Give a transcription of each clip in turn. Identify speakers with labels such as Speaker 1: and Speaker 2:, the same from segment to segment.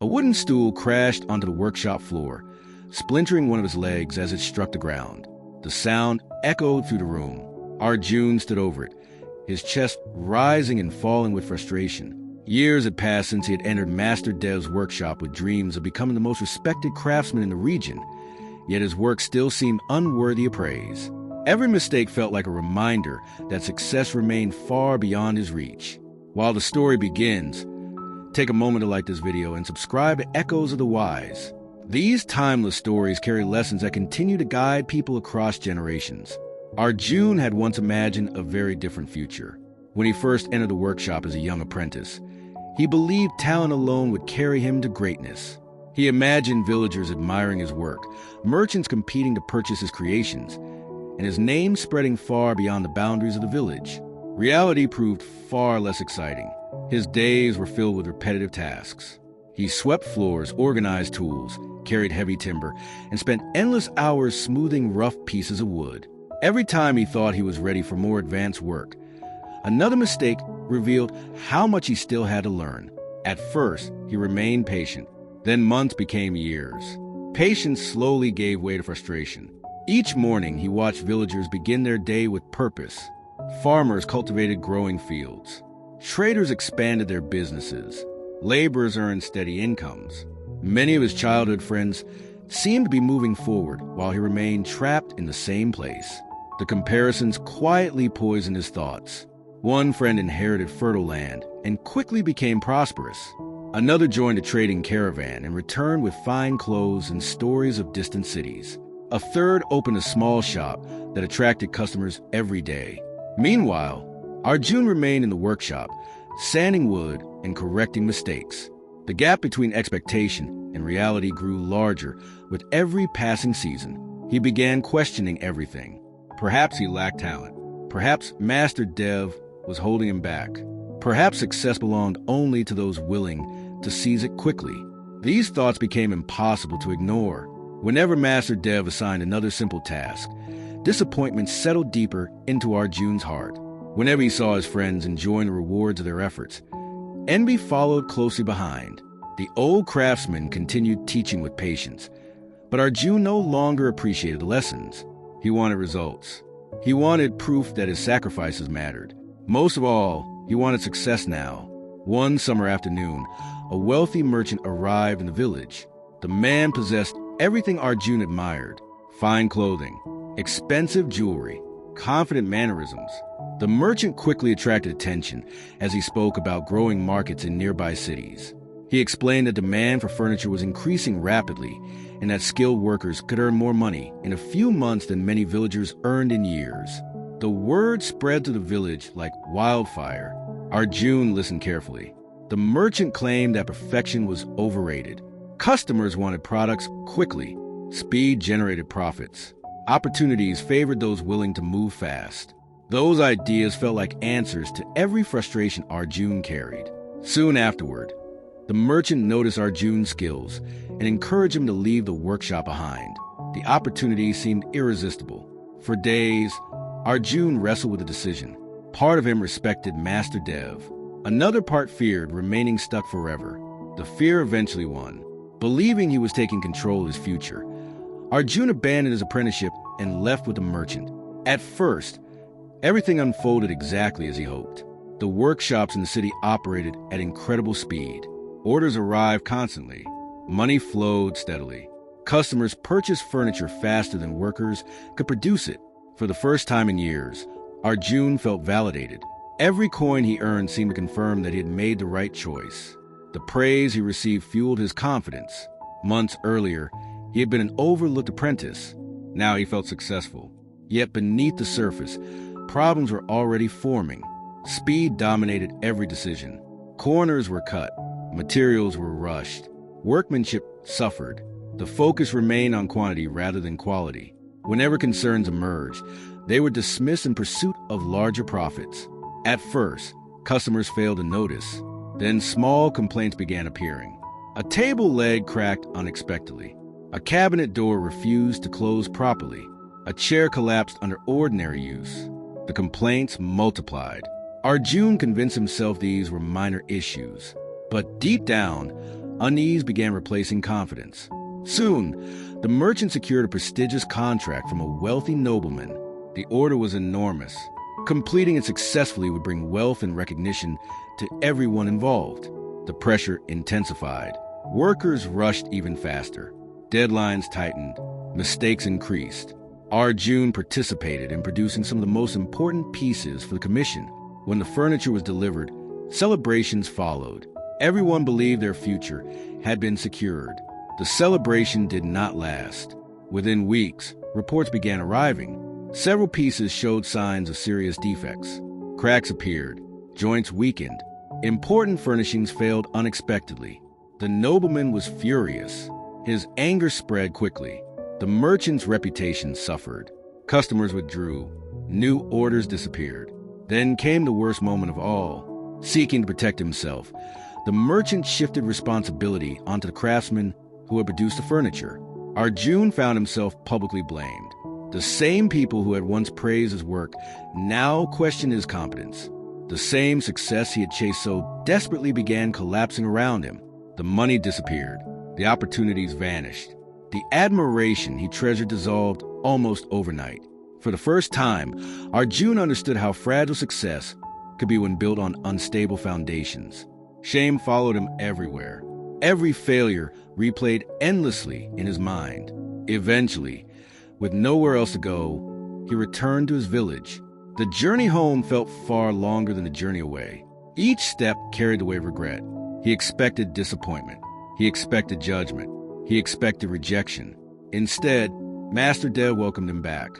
Speaker 1: A wooden stool crashed onto the workshop floor, splintering one of his legs as it struck the ground. The sound echoed through the room. Arjun stood over it, his chest rising and falling with frustration. Years had passed since he had entered Master Dev's workshop with dreams of becoming the most respected craftsman in the region, yet his work still seemed unworthy of praise. Every mistake felt like a reminder that success remained far beyond his reach. While the story begins, take a moment to like this video and subscribe to Echoes of the Wise. These timeless stories carry lessons that continue to guide people across generations. Arjun had once imagined a very different future. When he first entered the workshop as a young apprentice, he believed talent alone would carry him to greatness. He imagined villagers admiring his work, merchants competing to purchase his creations, and his name spreading far beyond the boundaries of the village. Reality proved far less exciting. His days were filled with repetitive tasks. He swept floors, organized tools, carried heavy timber, and spent endless hours smoothing rough pieces of wood. Every time he thought he was ready for more advanced work, another mistake revealed how much he still had to learn. At first, he remained patient. Then months became years. Patience slowly gave way to frustration. Each morning, he watched villagers begin their day with purpose. Farmers cultivated growing fields. Traders expanded their businesses. Laborers earned steady incomes. Many of his childhood friends seemed to be moving forward while he remained trapped in the same place. The comparisons quietly poisoned his thoughts. One friend inherited fertile land and quickly became prosperous. Another joined a trading caravan and returned with fine clothes and stories of distant cities. A third opened a small shop that attracted customers every day. Meanwhile, Arjun remained in the workshop, sanding wood and correcting mistakes. The gap between expectation and reality grew larger with every passing season. He began questioning everything. Perhaps he lacked talent. Perhaps Master Dev was holding him back. Perhaps success belonged only to those willing to seize it quickly. These thoughts became impossible to ignore. Whenever Master Dev assigned another simple task, disappointment settled deeper into Arjun's heart. Whenever he saw his friends enjoying the rewards of their efforts, envy followed closely behind. The old craftsman continued teaching with patience, but Arjun no longer appreciated the lessons. He wanted results. He wanted proof that his sacrifices mattered. Most of all, he wanted success now. One summer afternoon, a wealthy merchant arrived in the village. The man possessed everything Arjun admired: fine clothing, expensive jewelry, confident mannerisms. The merchant quickly attracted attention as he spoke about growing markets in nearby cities. He explained that demand for furniture was increasing rapidly and that skilled workers could earn more money in a few months than many villagers earned in years. The word spread to the village like wildfire. Arjun listened carefully. The merchant claimed that perfection was overrated. Customers wanted products quickly. Speed generated profits. Opportunities favored those willing to move fast. Those ideas felt like answers to every frustration Arjun carried. Soon afterward, the merchant noticed Arjun's skills and encouraged him to leave the workshop behind. The opportunity seemed irresistible. For days, Arjun wrestled with a decision. Part of him respected Master Dev. Another part feared remaining stuck forever. The fear eventually won. Believing he was taking control of his future, Arjun abandoned his apprenticeship and left with the merchant. At first, everything unfolded exactly as he hoped. The workshops in the city operated at incredible speed. Orders arrived constantly. Money flowed steadily. Customers purchased furniture faster than workers could produce it. For the first time in years, Arjun felt validated. Every coin he earned seemed to confirm that he had made the right choice. The praise he received fueled his confidence. Months earlier, he had been an overlooked apprentice. Now he felt successful. Yet beneath the surface, problems were already forming. Speed dominated every decision. Corners were cut. Materials were rushed. Workmanship suffered. The focus remained on quantity rather than quality. Whenever concerns emerged, they were dismissed in pursuit of larger profits. At first, customers failed to notice. Then small complaints began appearing. A table leg cracked unexpectedly. A cabinet door refused to close properly. A chair collapsed under ordinary use. The complaints multiplied. Arjun convinced himself these were minor issues. But deep down, Unease began replacing confidence. Soon, the merchant secured a prestigious contract from a wealthy nobleman. The order was enormous. Completing it successfully would bring wealth and recognition to everyone involved. The pressure intensified. Workers rushed even faster. Deadlines tightened. Mistakes increased. Arjun participated in producing some of the most important pieces for the commission. When the furniture was delivered, celebrations followed. Everyone believed their future had been secured. The celebration did not last. Within weeks, reports began arriving. Several pieces showed signs of serious defects. Cracks appeared. Joints weakened. Important furnishings failed unexpectedly. The nobleman was furious. His anger spread quickly. The merchant's reputation suffered. Customers withdrew. New orders disappeared. Then came the worst moment of all. Seeking to protect himself, the merchant shifted responsibility onto the craftsman who had produced the furniture. Arjun found himself publicly blamed. The same people who had once praised his work now questioned his competence. The same success he had chased so desperately began collapsing around him. The money disappeared. The opportunities vanished. The admiration he treasured dissolved almost overnight. For the first time, Arjun understood how fragile success could be when built on unstable foundations. Shame followed him everywhere. Every failure replayed endlessly in his mind. Eventually, with nowhere else to go, he returned to his village. The journey home felt far longer than the journey away. Each step carried the weight of regret. He expected disappointment. He expected judgment. He expected rejection. Instead, Master Dev welcomed him back.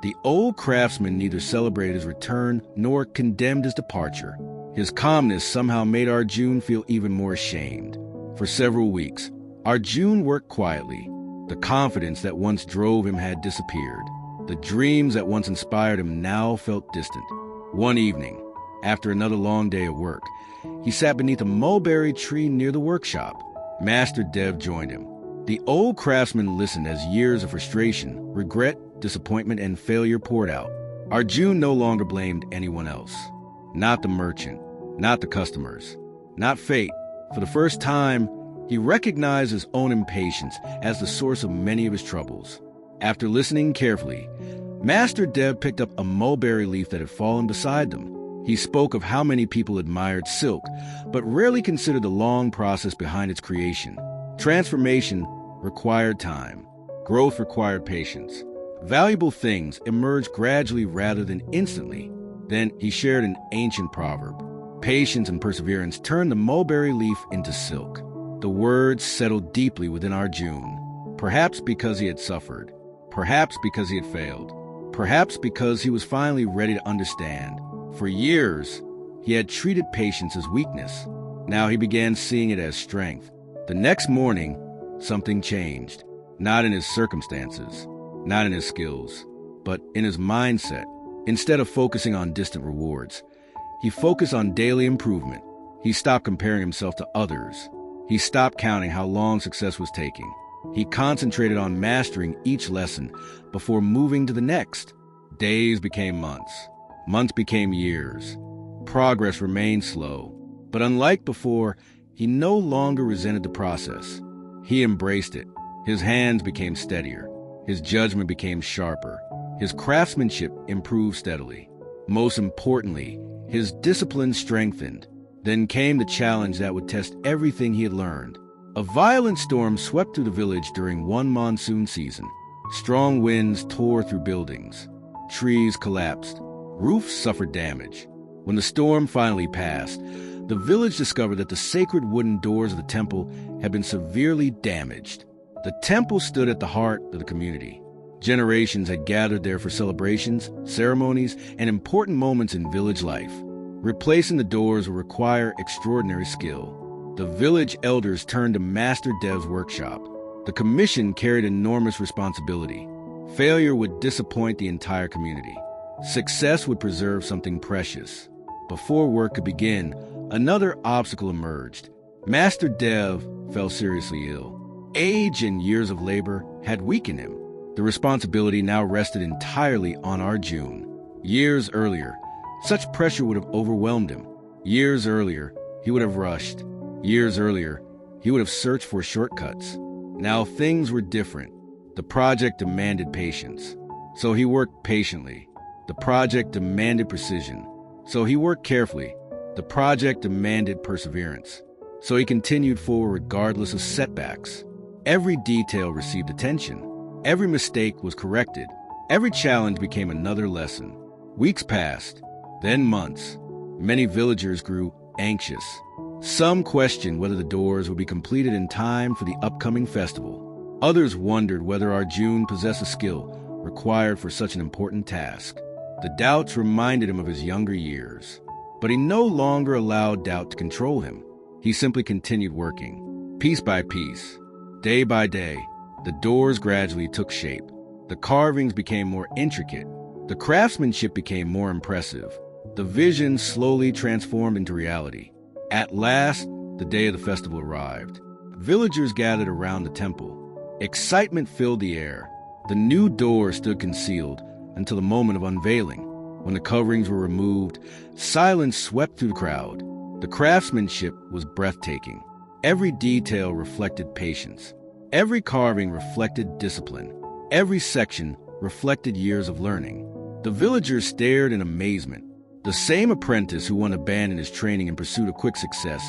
Speaker 1: The old craftsman neither celebrated his return nor condemned his departure. His calmness somehow made Arjun feel even more ashamed. For several weeks, Arjun worked quietly. The confidence that once drove him had disappeared. The dreams that once inspired him now felt distant. One evening, after another long day of work, he sat beneath a mulberry tree near the workshop. Master Dev joined him. The old craftsman listened as years of frustration, regret, disappointment, and failure poured out. Arjun no longer blamed anyone else. Not the merchant, not the customers, not fate. For the first time, he recognized his own impatience as the source of many of his troubles. After listening carefully, Master Dev picked up a mulberry leaf that had fallen beside them. He spoke of how many people admired silk, but rarely considered the long process behind its creation. Transformation required time. Growth required patience. Valuable things emerged gradually rather than instantly. Then he shared an ancient proverb. Patience and perseverance turned the mulberry leaf into silk. The words settled deeply within Arjun. Perhaps because he had suffered. Perhaps because he had failed. Perhaps because he was finally ready to understand. For years, he had treated patience as weakness. Now he began seeing it as strength. The next morning, something changed. Not in his circumstances, not in his skills, but in his mindset. Instead of focusing on distant rewards, he focused on daily improvement. He stopped comparing himself to others. He stopped counting how long success was taking. He concentrated on mastering each lesson before moving to the next. Days became months. Months became years. Progress remained slow. But unlike before, he no longer resented the process. He embraced it. His hands became steadier. His judgment became sharper. His craftsmanship improved steadily. Most importantly, his discipline strengthened. Then came the challenge that would test everything he had learned. A violent storm swept through the village during one monsoon season. Strong winds tore through buildings. Trees collapsed. Roofs suffered damage. When the storm finally passed, the village discovered that the sacred wooden doors of the temple had been severely damaged. The temple stood at the heart of the community. Generations had gathered there for celebrations, ceremonies, and important moments in village life. Replacing the doors would require extraordinary skill. The village elders turned to Master Dev's workshop. The commission carried enormous responsibility. Failure would disappoint the entire community. Success would preserve something precious. Before work could begin, another obstacle emerged. Master Dev fell seriously ill. Age and years of labor had weakened him. The responsibility now rested entirely on Arjun. Years earlier, such pressure would have overwhelmed him. Years earlier, he would have rushed. Years earlier, he would have searched for shortcuts. Now things were different. The project demanded patience, so he worked patiently. The project demanded precision, so he worked carefully. The project demanded perseverance, so he continued forward regardless of setbacks. Every detail received attention. Every mistake was corrected. Every challenge became another lesson. Weeks passed, then months. Many villagers grew anxious. Some questioned whether the doors would be completed in time for the upcoming festival. Others wondered whether Arjun possessed a skill required for such an important task. The doubts reminded him of his younger years. But he no longer allowed doubt to control him. He simply continued working. Piece by piece, day by day, the doors gradually took shape. The carvings became more intricate. The craftsmanship became more impressive. The vision slowly transformed into reality. At last, the day of the festival arrived. Villagers gathered around the temple. Excitement filled the air. The new door stood concealed until the moment of unveiling. When the coverings were removed, silence swept through the crowd. The craftsmanship was breathtaking. Every detail reflected patience. Every carving reflected discipline. Every section reflected years of learning. The villagers stared in amazement. The same apprentice who once abandoned his training in pursuit of quick success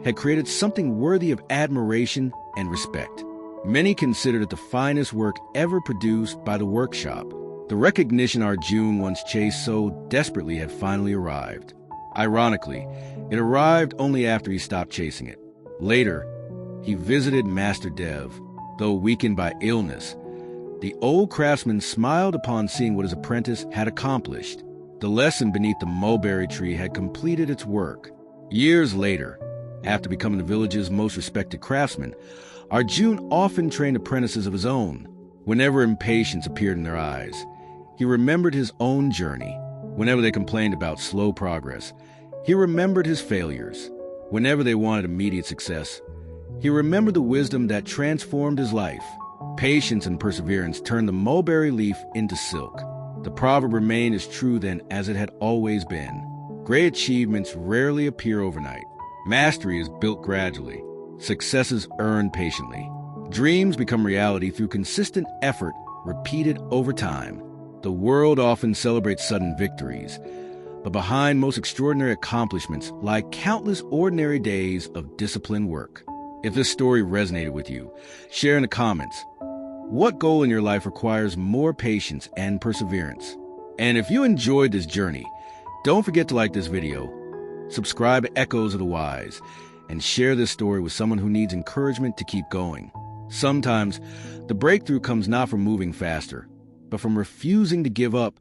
Speaker 1: had created something worthy of admiration and respect. Many considered it the finest work ever produced by the workshop. The recognition Arjun once chased so desperately had finally arrived. Ironically, it arrived only after he stopped chasing it. Later, he visited Master Dev. Though weakened by illness, the old craftsman smiled upon seeing what his apprentice had accomplished. The lesson beneath the mulberry tree had completed its work. Years later, after becoming the village's most respected craftsman, Arjun often trained apprentices of his own. Whenever impatience appeared in their eyes, he remembered his own journey. Whenever they complained about slow progress, he remembered his failures. Whenever they wanted immediate success, he remembered the wisdom that transformed his life. Patience and perseverance turned the mulberry leaf into silk. The proverb remained as true then as it had always been. Great achievements rarely appear overnight. Mastery is built gradually. Successes earned patiently. Dreams become reality through consistent effort repeated over time. The world often celebrates sudden victories, but behind most extraordinary accomplishments lie countless ordinary days of disciplined work. If this story resonated with you, share in the comments. What goal in your life requires more patience and perseverance? And if you enjoyed this journey, don't forget to like this video, subscribe to Echoes of the Wise, and share this story with someone who needs encouragement to keep going. Sometimes, the breakthrough comes not from moving faster, but from refusing to give up